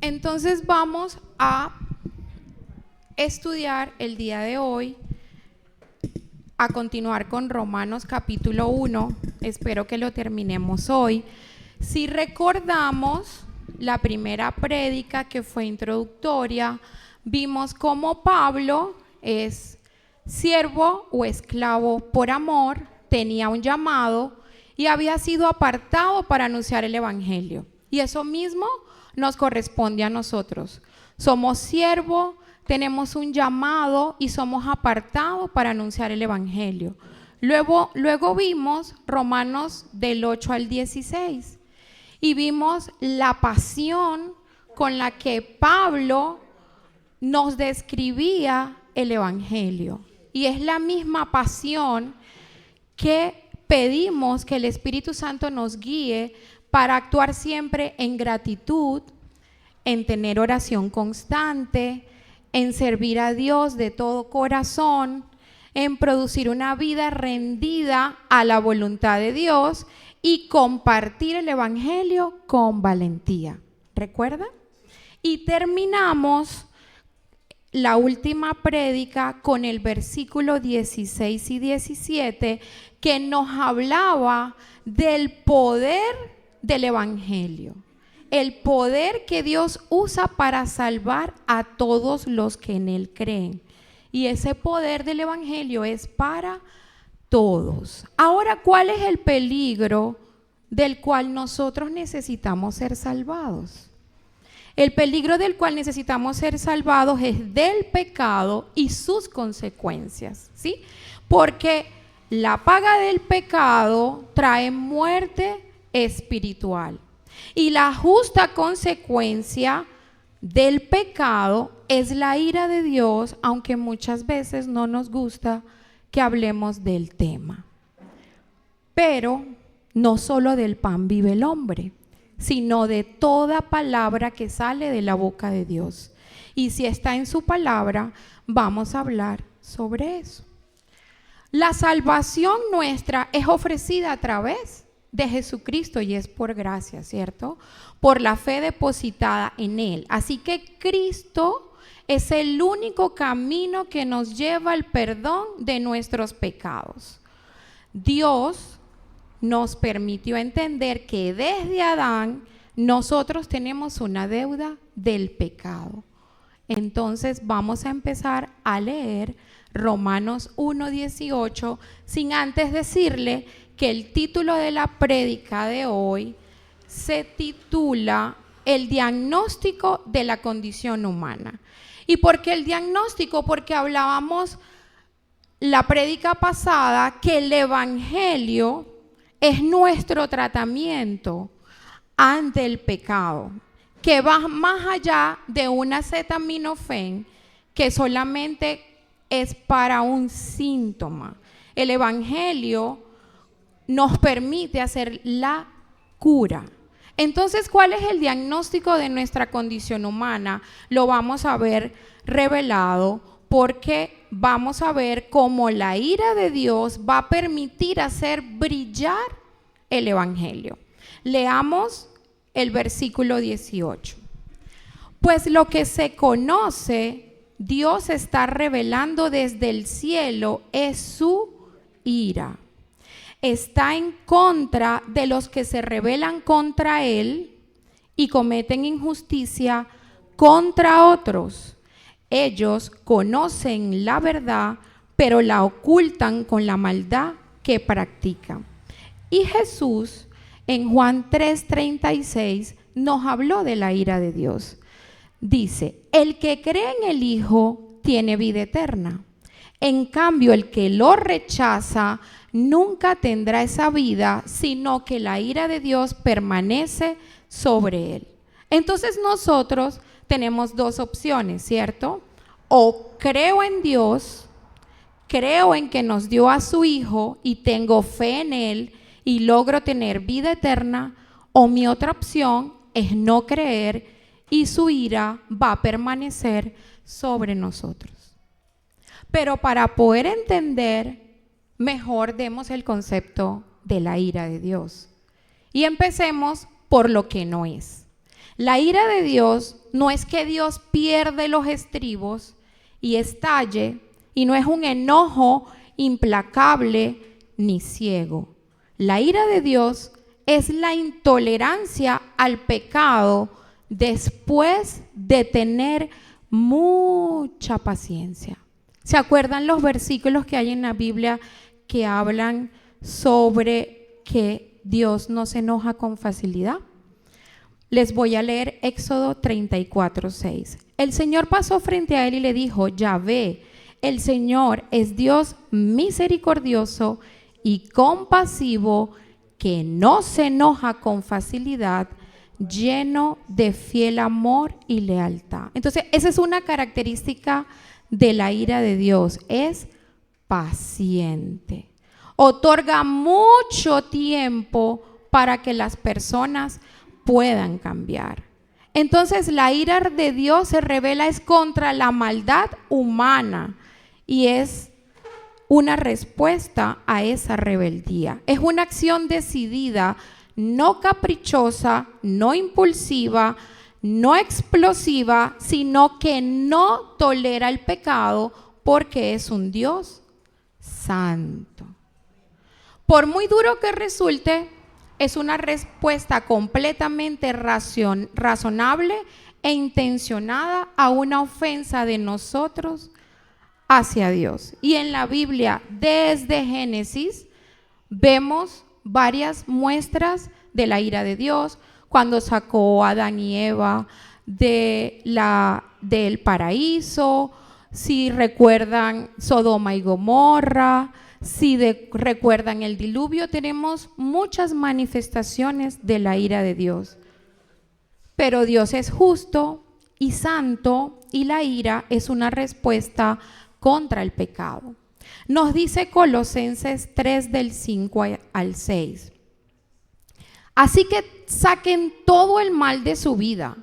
Entonces vamos a estudiar el día de hoy, a continuar con Romanos capítulo 1. Espero que lo terminemos hoy. Si recordamos la primera prédica, que fue introductoria, vimos cómo Pablo es siervo o esclavo por amor, tenía un llamado y había sido apartado para anunciar el evangelio. Y eso mismo nos corresponde a nosotros. Somos siervos, tenemos un llamado y somos apartados para anunciar el evangelio. Luego vimos Romanos del 8 al 16 y vimos la pasión con la que Pablo nos describía el evangelio. Y es la misma pasión que pedimos que el Espíritu Santo nos guíe para actuar siempre en gratitud, en tener oración constante, en servir a Dios de todo corazón, en producir una vida rendida a la voluntad de Dios y compartir el evangelio con valentía. ¿Recuerdan? Y terminamos la última prédica con el versículo 16 y 17, que nos hablaba del poder del evangelio, el poder que Dios usa para salvar a todos los que en él creen. Y ese poder del evangelio es para todos. Ahora, ¿cuál es el peligro del cual nosotros necesitamos ser salvados? El peligro del cual necesitamos ser salvados es del pecado y sus consecuencias, ¿sí? Porque la paga del pecado trae muerte espiritual. Y la justa consecuencia del pecado es la ira de Dios, aunque muchas veces no nos gusta que hablemos del tema. Pero no solo del pan vive el hombre, sino de toda palabra que sale de la boca de Dios. Y si está en su palabra, vamos a hablar sobre eso. La salvación nuestra es ofrecida a través de Jesucristo y es por gracia, ¿cierto? Por la fe depositada en Él. Así que Cristo es el único camino que nos lleva al perdón de nuestros pecados. Dios nos permitió entender que desde Adán nosotros tenemos una deuda del pecado. Entonces vamos a empezar a leer Romanos 1:18, sin antes decirle que el título de la prédica de hoy se titula El diagnóstico de la condición humana. ¿Y por qué el diagnóstico? Porque hablábamos la prédica pasada que el evangelio es nuestro tratamiento ante el pecado, que va más allá de un acetaminofén que solamente es para un síntoma. El evangelio nos permite hacer la cura. Entonces, ¿cuál es el diagnóstico de nuestra condición humana? Lo vamos a ver revelado, porque vamos a ver cómo la ira de Dios va a permitir hacer brillar el evangelio. Leamos el versículo 18. Pues lo que se conoce, Dios está revelando desde el cielo, es su ira. Está en contra de los que se rebelan contra Él y cometen injusticia contra otros. Ellos conocen la verdad, pero la ocultan con la maldad que practican. Y Jesús, en Juan 3:36, nos habló de la ira de Dios. Dice, el que cree en el Hijo tiene vida eterna. En cambio, el que lo rechaza nunca tendrá esa vida, sino que la ira de Dios permanece sobre él. Entonces nosotros tenemos dos opciones, ¿cierto? O creo en Dios, creo en que nos dio a su Hijo y tengo fe en Él y logro tener vida eterna, o mi otra opción es no creer y su ira va a permanecer sobre nosotros. Pero para poder entender mejor, demos el concepto de la ira de Dios y empecemos por lo que no es. La ira de Dios no es que Dios pierde los estribos y estalle, y no es un enojo implacable ni ciego. La ira de Dios es la intolerancia al pecado después de tener mucha paciencia. ¿Se acuerdan los versículos que hay en la Biblia que hablan sobre que Dios no se enoja con facilidad? Les voy a leer Éxodo 34:6. El Señor pasó frente a él y le dijo: Yahvé, el Señor es Dios misericordioso y compasivo, que no se enoja con facilidad, lleno de fiel amor y lealtad. Entonces, esa es una característica de la ira de Dios, es paciente. Otorga mucho tiempo para que las personas puedan cambiar. Entonces, la ira de Dios se revela es contra la maldad humana y es una respuesta a esa rebeldía. Es una acción decidida, no caprichosa, no impulsiva, no explosiva, sino que no tolera el pecado porque es un Dios santo. Por muy duro que resulte, es una respuesta completamente razonable e intencionada a una ofensa de nosotros hacia Dios. Y en la Biblia, desde Génesis, vemos varias muestras de la ira de Dios, cuando sacó a Adán y Eva del paraíso, si recuerdan Sodoma y Gomorra, si recuerdan el diluvio, tenemos muchas manifestaciones de la ira de Dios. Pero Dios es justo y santo y la ira es una respuesta contra el pecado. Nos dice Colosenses 3 del 5 al 6. Así que saquen todo el mal de su vida,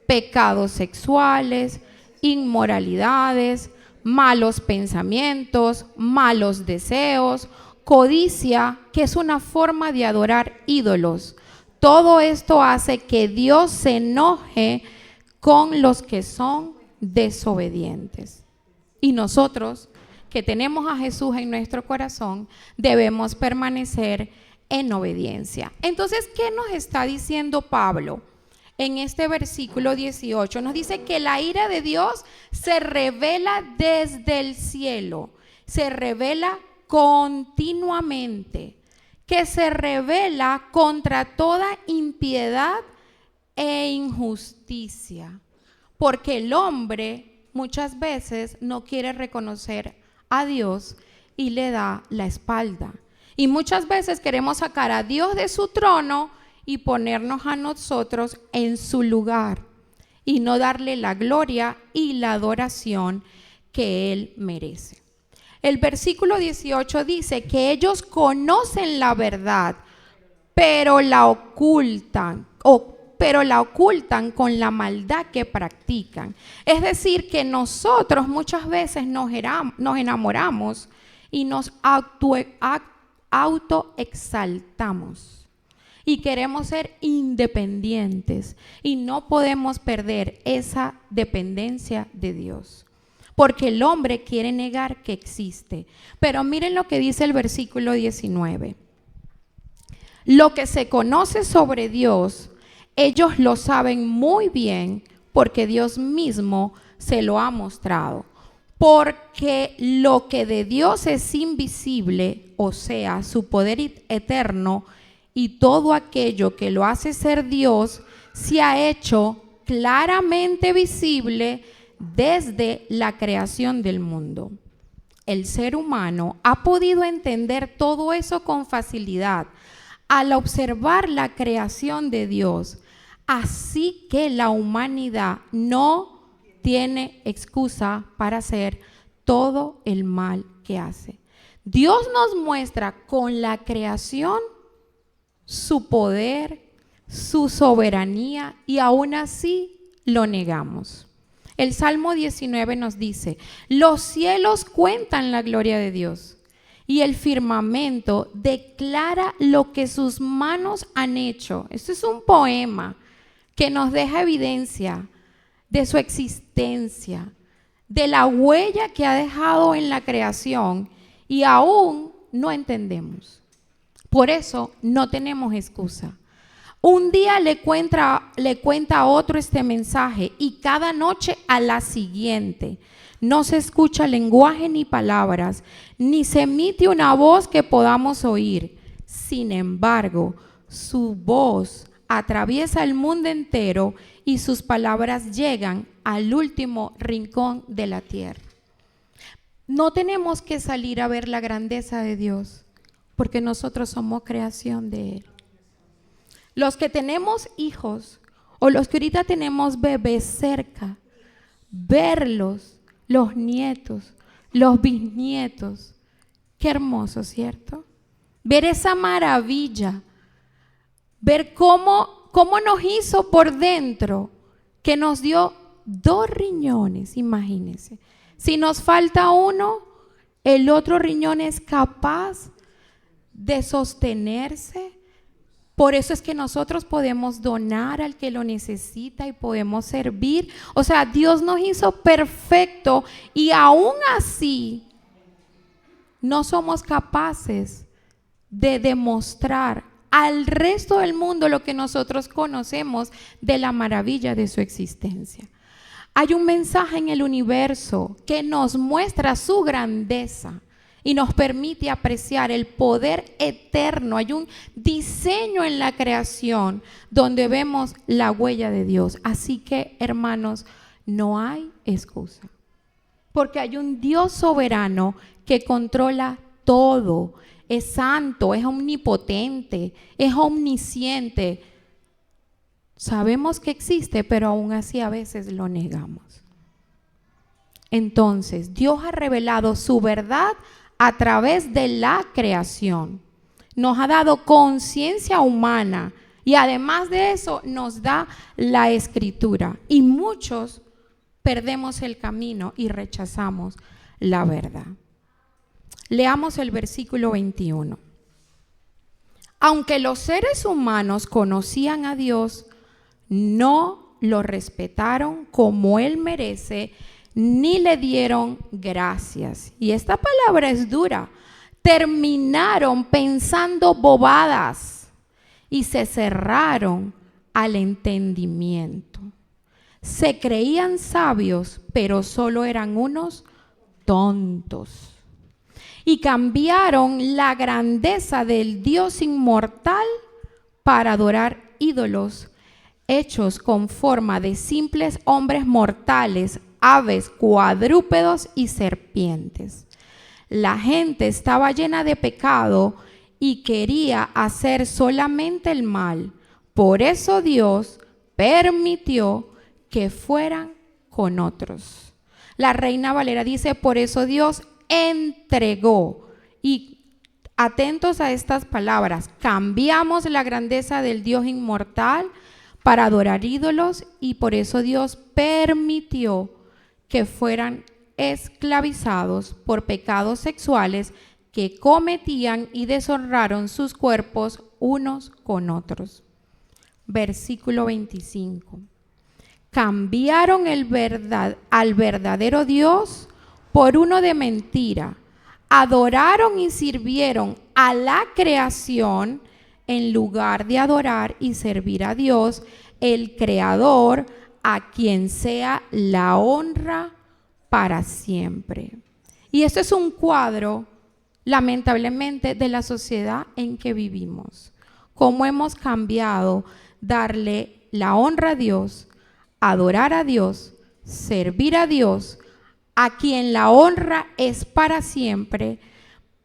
pecados sexuales, inmoralidades, malos pensamientos, malos deseos, codicia, que es una forma de adorar ídolos. Todo esto hace que Dios se enoje con los que son desobedientes. Y nosotros, que tenemos a Jesús en nuestro corazón, debemos permanecer en obediencia. Entonces, ¿qué nos está diciendo Pablo? En este versículo 18 nos dice que la ira de Dios se revela desde el cielo, se revela continuamente, que se revela contra toda impiedad e injusticia, porque el hombre muchas veces no quiere reconocer a Dios y le da la espalda. Y muchas veces queremos sacar a Dios de su trono y ponernos a nosotros en su lugar y no darle la gloria y la adoración que Él merece. El versículo 18 dice que ellos conocen la verdad, pero la ocultan, con la maldad que practican. Es decir, que nosotros muchas veces nos enamoramos y nos autoexaltamos y queremos ser independientes y no podemos perder esa dependencia de Dios, porque el hombre quiere negar que existe. Pero miren lo que dice el versículo 19. Lo que se conoce sobre Dios, ellos lo saben muy bien porque Dios mismo se lo ha mostrado. Porque lo que de Dios es invisible, o sea, su poder eterno y todo aquello que lo hace ser Dios, se ha hecho claramente visible desde la creación del mundo. El ser humano ha podido entender todo eso con facilidad al observar la creación de Dios. Así que la humanidad no tiene excusa para hacer todo el mal que hace. Dios nos muestra con la creación su poder, su soberanía, y aún así lo negamos. El Salmo 19 nos dice: los cielos cuentan la gloria de Dios y el firmamento declara lo que sus manos han hecho. Esto es un poema que nos deja evidencia de su existencia, de la huella que ha dejado en la creación y aún no entendemos. Por eso no tenemos excusa. Un día le cuenta a otro este mensaje y cada noche a la siguiente. No se escucha lenguaje ni palabras, ni se emite una voz que podamos oír. Sin embargo, su voz atraviesa el mundo entero y sus palabras llegan al último rincón de la tierra. No tenemos que salir a ver la grandeza de Dios, porque nosotros somos creación de Él. Los que tenemos hijos o los que ahorita tenemos bebés cerca, verlos, los nietos, los bisnietos, qué hermoso, ¿cierto? Ver esa maravilla, ver cómo nos hizo por dentro, que nos dio 2 riñones, imagínense. Si nos falta uno, el otro riñón es capaz de sostenerse. Por eso es que nosotros podemos donar al que lo necesita y podemos servir. O sea, Dios nos hizo perfecto y aún así no somos capaces de demostrar al resto del mundo lo que nosotros conocemos de la maravilla de su existencia. Hay un mensaje en el universo que nos muestra su grandeza y nos permite apreciar el poder eterno. Hay un diseño en la creación donde vemos la huella de Dios. Así que, hermanos, no hay excusa, porque hay un Dios soberano que controla todo. Es santo, es omnipotente, es omnisciente. Sabemos que existe, pero aún así a veces lo negamos. Entonces, Dios ha revelado su verdad a través de la creación. Nos ha dado conciencia humana y además de eso nos da la escritura. Y muchos perdemos el camino y rechazamos la verdad. Leamos el versículo 21. Aunque los seres humanos conocían a Dios, no lo respetaron como Él merece, ni le dieron gracias. Y esta palabra es dura. Terminaron pensando bobadas y se cerraron al entendimiento. Se creían sabios, pero solo eran unos tontos. Y cambiaron la grandeza del Dios inmortal para adorar ídolos hechos con forma de simples hombres mortales, aves, cuadrúpedos y serpientes. La gente estaba llena de pecado y quería hacer solamente el mal. Por eso Dios permitió que fueran con otros. La Reina Valera dice, por eso Dios entregó. Y atentos a estas palabras, cambiamos la grandeza del Dios inmortal para adorar ídolos y por eso Dios permitió que fueran esclavizados por pecados sexuales que cometían y deshonraron sus cuerpos unos con otros. Versículo 25. Cambiaron al verdadero Dios por uno de mentira. Adoraron y sirvieron a la creación en lugar de adorar y servir a Dios, el Creador, a quien sea la honra para siempre. Y esto es un cuadro, lamentablemente, de la sociedad en que vivimos. Cómo hemos cambiado darle la honra a Dios, adorar a Dios, servir a Dios, a quien la honra es para siempre,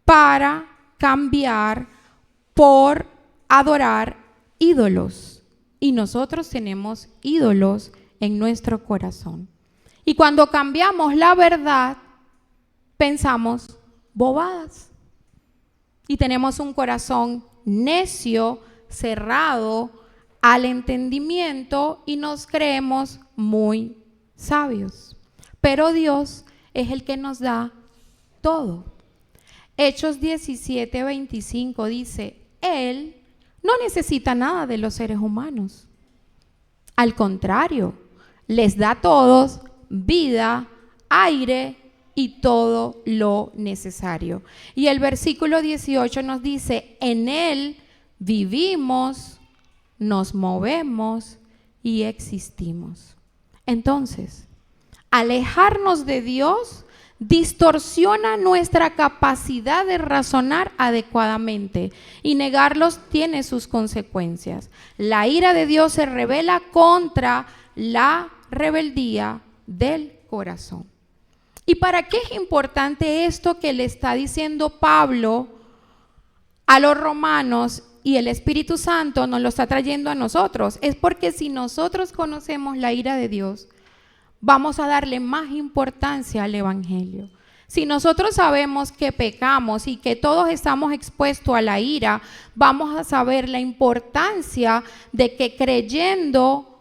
para cambiar por adorar ídolos. Y nosotros tenemos ídolos en nuestro corazón. Y cuando cambiamos la verdad, pensamos bobadas. Y tenemos un corazón necio, cerrado al entendimiento y nos creemos muy sabios. Pero Dios es el que nos da todo. Hechos 17:25 dice, Él no necesita nada de los seres humanos. Al contrario, les da a todos vida, aire y todo lo necesario. Y el versículo 18 nos dice, en Él vivimos, nos movemos y existimos. Entonces, alejarnos de Dios distorsiona nuestra capacidad de razonar adecuadamente y negarlos tiene sus consecuencias. La ira de Dios se revela contra la rebeldía del corazón. ¿Y para qué es importante esto que le está diciendo Pablo a los romanos y el Espíritu Santo nos lo está trayendo a nosotros? Es porque si nosotros conocemos la ira de Dios, vamos a darle más importancia al Evangelio. Si nosotros sabemos que pecamos y que todos estamos expuestos a la ira, vamos a saber la importancia de que creyendo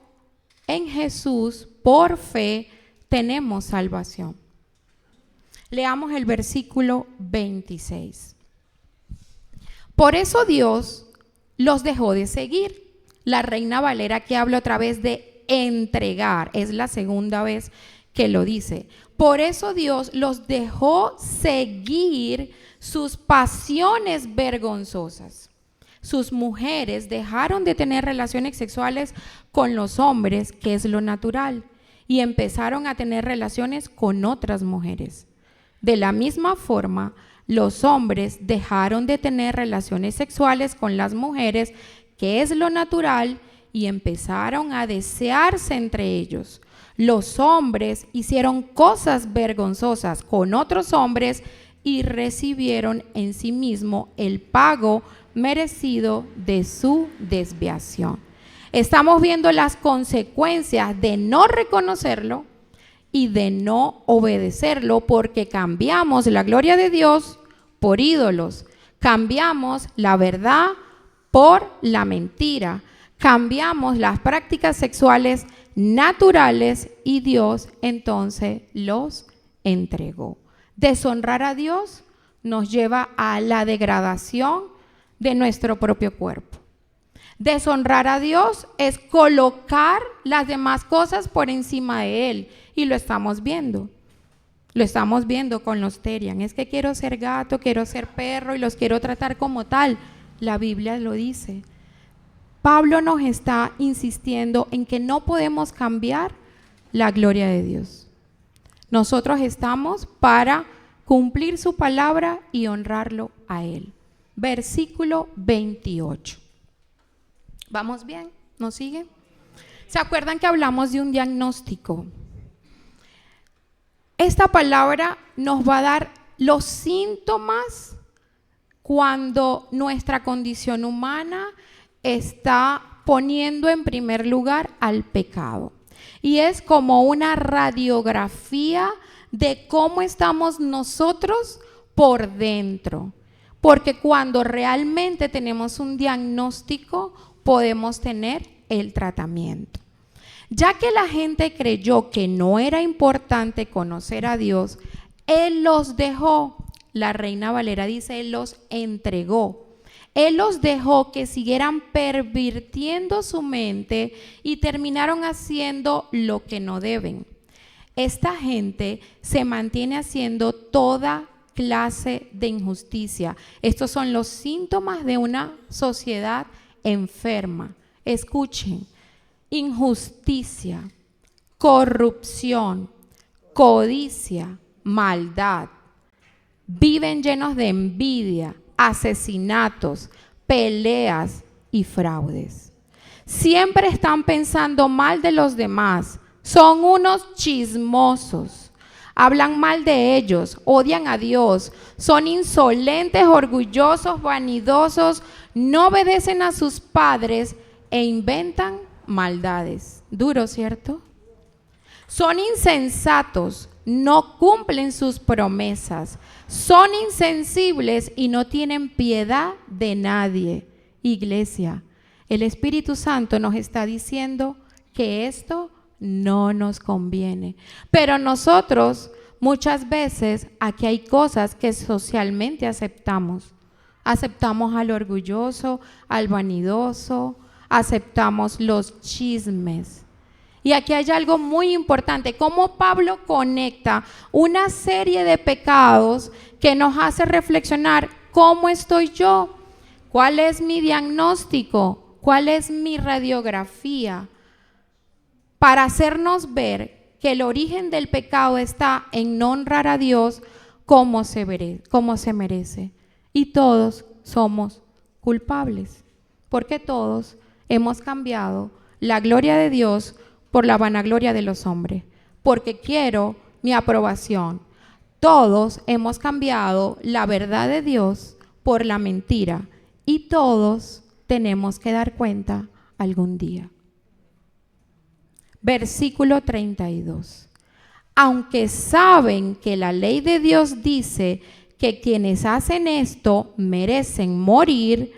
en Jesús por fe tenemos salvación. Leamos el versículo 26. Por eso Dios los dejó de seguir. La Reina Valera que habla otra vez de entregar, es la segunda vez que lo dice. Por eso Dios los dejó seguir sus pasiones vergonzosas. Sus mujeres dejaron de tener relaciones sexuales con los hombres, que es lo natural, y empezaron a tener relaciones con otras mujeres. De la misma forma, los hombres dejaron de tener relaciones sexuales con las mujeres, que es lo natural, y empezaron a desearse entre ellos. Los hombres hicieron cosas vergonzosas con otros hombres y recibieron en sí mismo el pago merecido de su desviación. Estamos viendo las consecuencias de no reconocerlo y de no obedecerlo, porque cambiamos la gloria de Dios por ídolos, cambiamos la verdad por la mentira, cambiamos las prácticas sexuales naturales y Dios entonces los entregó. Deshonrar a Dios nos lleva a la degradación de nuestro propio cuerpo. Deshonrar a Dios es colocar las demás cosas por encima de Él, y lo estamos viendo. Lo estamos viendo con los Terian. Es que quiero ser gato, quiero ser perro y los quiero tratar como tal. La Biblia lo dice. Pablo nos está insistiendo en que no podemos cambiar la gloria de Dios. Nosotros estamos para cumplir su palabra y honrarlo a Él. Versículo 28. ¿Vamos bien? ¿Nos sigue? ¿Se acuerdan que hablamos de un diagnóstico? Esta palabra nos va a dar los síntomas cuando nuestra condición humana está poniendo en primer lugar al pecado. Y es como una radiografía de cómo estamos nosotros por dentro. Porque cuando realmente tenemos un diagnóstico, podemos tener el tratamiento. Ya que la gente creyó que no era importante conocer a Dios, Él los dejó. La Reina Valera dice, Él los entregó. Él los dejó que siguieran pervirtiendo su mente y terminaron haciendo lo que no deben. Esta gente se mantiene haciendo toda clase de injusticia. Estos son los síntomas de una sociedad enferma. Escuchen: injusticia, corrupción, codicia, maldad. Viven llenos de envidia, asesinatos, peleas y fraudes. Siempre están pensando mal de los demás. Son unos chismosos. Hablan mal de ellos, odian a Dios, son insolentes, orgullosos, vanidosos, no obedecen a sus padres e inventan maldades. Duro, ¿cierto? Son insensatos, no cumplen sus promesas, son insensibles y no tienen piedad de nadie. Iglesia, el Espíritu Santo nos está diciendo que esto no nos conviene. Pero nosotros muchas veces aquí hay cosas que socialmente aceptamos. Aceptamos al orgulloso, al vanidoso, aceptamos los chismes. Y aquí hay algo muy importante, cómo Pablo conecta una serie de pecados que nos hace reflexionar cómo estoy yo, cuál es mi diagnóstico, cuál es mi radiografía, para hacernos ver que el origen del pecado está en no honrar a Dios como se merece. Y todos somos culpables, porque todos hemos cambiado la gloria de Dios por la vanagloria de los hombres, porque quiero mi aprobación. Todos hemos cambiado la verdad de Dios por la mentira y todos tenemos que dar cuenta algún día. Versículo 32. Aunque saben que la ley de Dios dice que quienes hacen esto merecen morir,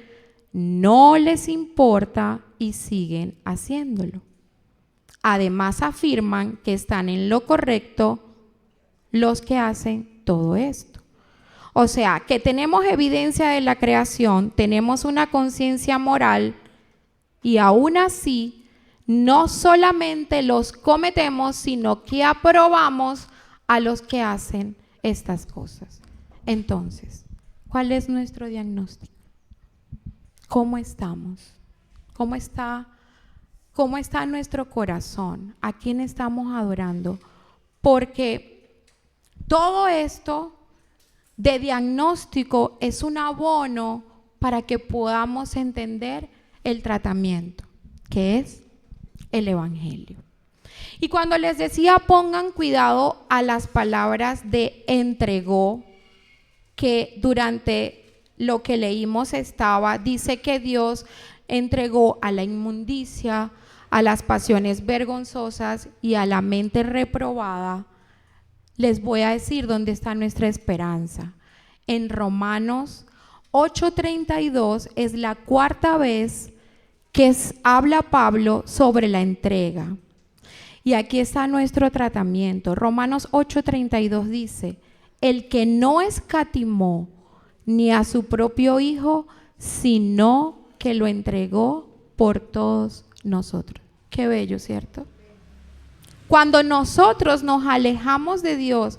no les importa y siguen haciéndolo. Además afirman que están en lo correcto los que hacen todo esto. O sea, que tenemos evidencia de la creación, tenemos una conciencia moral y aún así no solamente los cometemos, sino que aprobamos a los que hacen estas cosas. Entonces, ¿cuál es nuestro diagnóstico? ¿Cómo estamos? ¿Cómo está nuestro corazón? ¿A quién estamos adorando? Porque todo esto de diagnóstico es un abono para que podamos entender el tratamiento, que es el Evangelio. Y cuando les decía pongan cuidado a las palabras de entregó, que durante lo que leímos dice que Dios entregó a la inmundicia, a las pasiones vergonzosas y a la mente reprobada. Les voy a decir dónde está nuestra esperanza. En Romanos 8:32 es la cuarta vez que habla Pablo sobre la entrega. Y aquí está nuestro tratamiento. Romanos 8:32 dice, el que no escatimó ni a su propio Hijo, sino que lo entregó por todos nosotros. Qué bello, ¿cierto? Cuando nosotros nos alejamos de Dios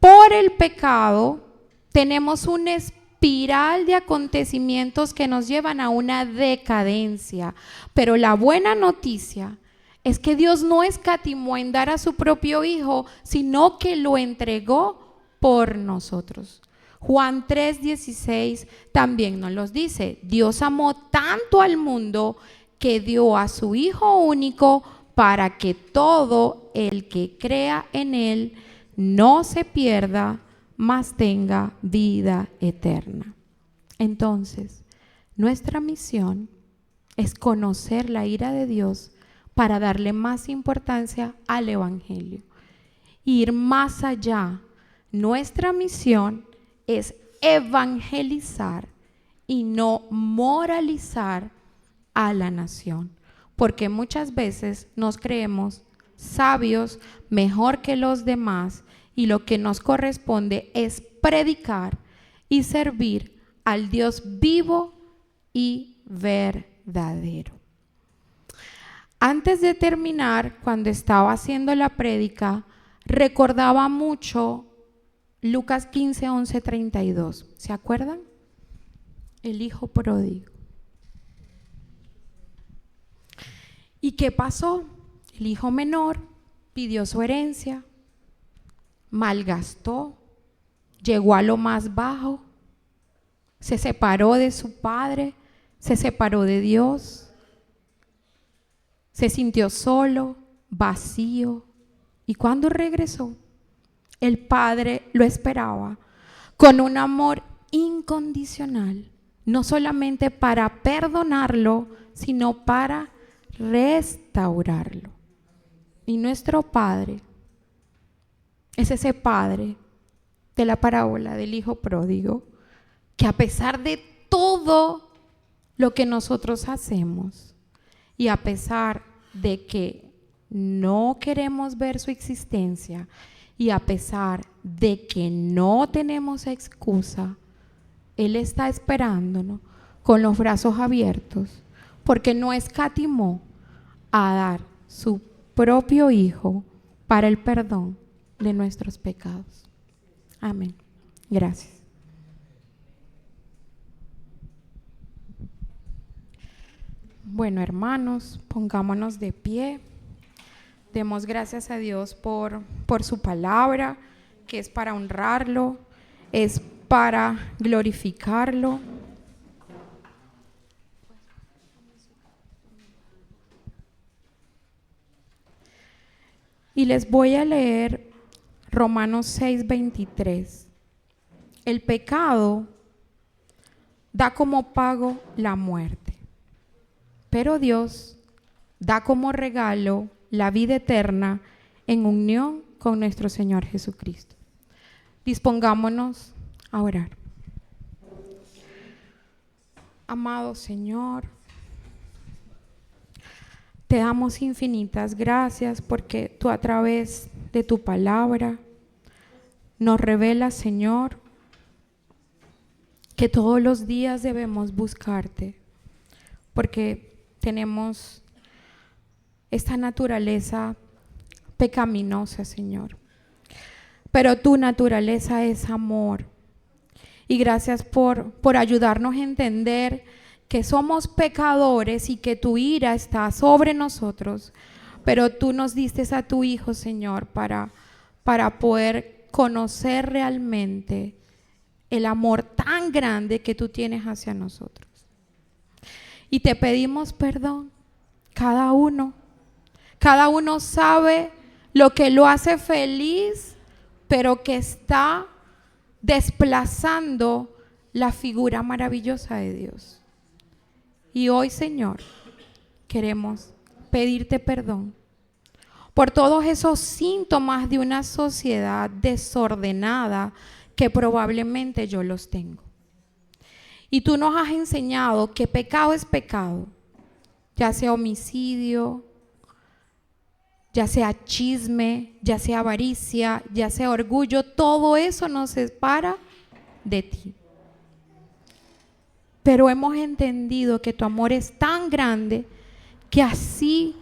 por el pecado, tenemos una espiral de acontecimientos que nos llevan a una decadencia. Pero la buena noticia es que Dios no escatimó en dar a su propio Hijo, sino que lo entregó por nosotros. Juan 3:16 también nos los dice. Dios amó tanto al mundo que dio a su Hijo único para que todo el que crea en Él no se pierda, mas tenga vida eterna. Entonces, nuestra misión es conocer la ira de Dios para darle más importancia al Evangelio. Ir más allá. Nuestra misión es evangelizar y no moralizar a la nación, porque muchas veces nos creemos sabios, mejor que los demás, y lo que nos corresponde es predicar y servir al Dios vivo y verdadero. Antes de terminar, cuando estaba haciendo la prédica, recordaba mucho Lucas 15:11-32. ¿Se acuerdan? El hijo pródigo. ¿Y qué pasó? El hijo menor pidió su herencia, malgastó, llegó a lo más bajo, se separó de su padre, se separó de Dios, se sintió solo, vacío. Y cuando regresó, el padre lo esperaba con un amor incondicional, no solamente para perdonarlo, sino para restaurarlo. Y nuestro Padre es ese Padre de la parábola del hijo pródigo, que a pesar de todo lo que nosotros hacemos y a pesar de que no queremos ver su existencia y a pesar de que no tenemos excusa, Él está esperándonos con los brazos abiertos, porque no escatimó a dar su propio Hijo para el perdón de nuestros pecados. Amén. Gracias. Bueno, hermanos, pongámonos de pie. Demos gracias a Dios por su palabra, que es para honrarlo, es para glorificarlo. Y les voy a leer Romanos 6:23. El pecado da como pago la muerte, pero Dios da como regalo la vida eterna en unión con nuestro Señor Jesucristo. Dispongámonos a orar. Amado Señor, te damos infinitas gracias porque tú a través de tu palabra nos revelas, Señor, que todos los días debemos buscarte porque tenemos esta naturaleza pecaminosa, Señor. Pero tu naturaleza es amor. Y gracias por ayudarnos a entender que somos pecadores y que tu ira está sobre nosotros. Pero tú nos diste a tu Hijo, Señor, para poder conocer realmente el amor tan grande que tú tienes hacia nosotros. Y te pedimos perdón, cada uno. Cada uno sabe lo que lo hace feliz, pero que está desplazando la figura maravillosa de Dios. Y hoy, Señor, queremos pedirte perdón por todos esos síntomas de una sociedad desordenada que probablemente yo los tengo. Y tú nos has enseñado que pecado es pecado, ya sea homicidio, ya sea chisme, ya sea avaricia, ya sea orgullo, todo eso nos separa de ti. Pero hemos entendido que tu amor es tan grande que así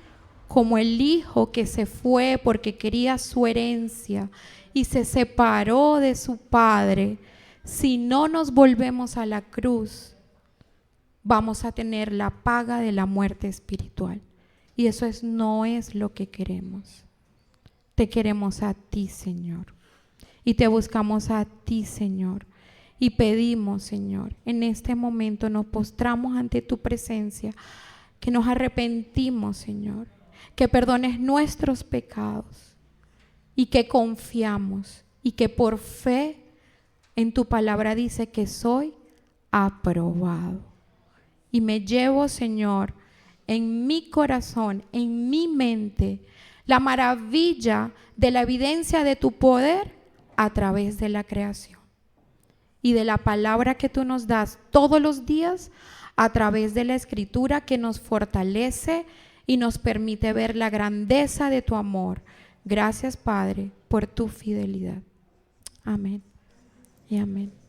como el hijo que se fue porque quería su herencia y se separó de su padre, si no nos volvemos a la cruz, vamos a tener la paga de la muerte espiritual. Y eso no es lo que queremos. Te queremos a ti, Señor. Y te buscamos a ti, Señor. Y pedimos, Señor, en este momento nos postramos ante tu presencia, que nos arrepentimos, Señor, que perdones nuestros pecados y que confiamos y que por fe en tu palabra dice que soy aprobado. Y me llevo, Señor, en mi corazón, en mi mente, la maravilla de la evidencia de tu poder a través de la creación y de la palabra que tú nos das todos los días a través de la escritura que nos fortalece y nos permite ver la grandeza de tu amor. Gracias, Padre, por tu fidelidad. Amén y amén.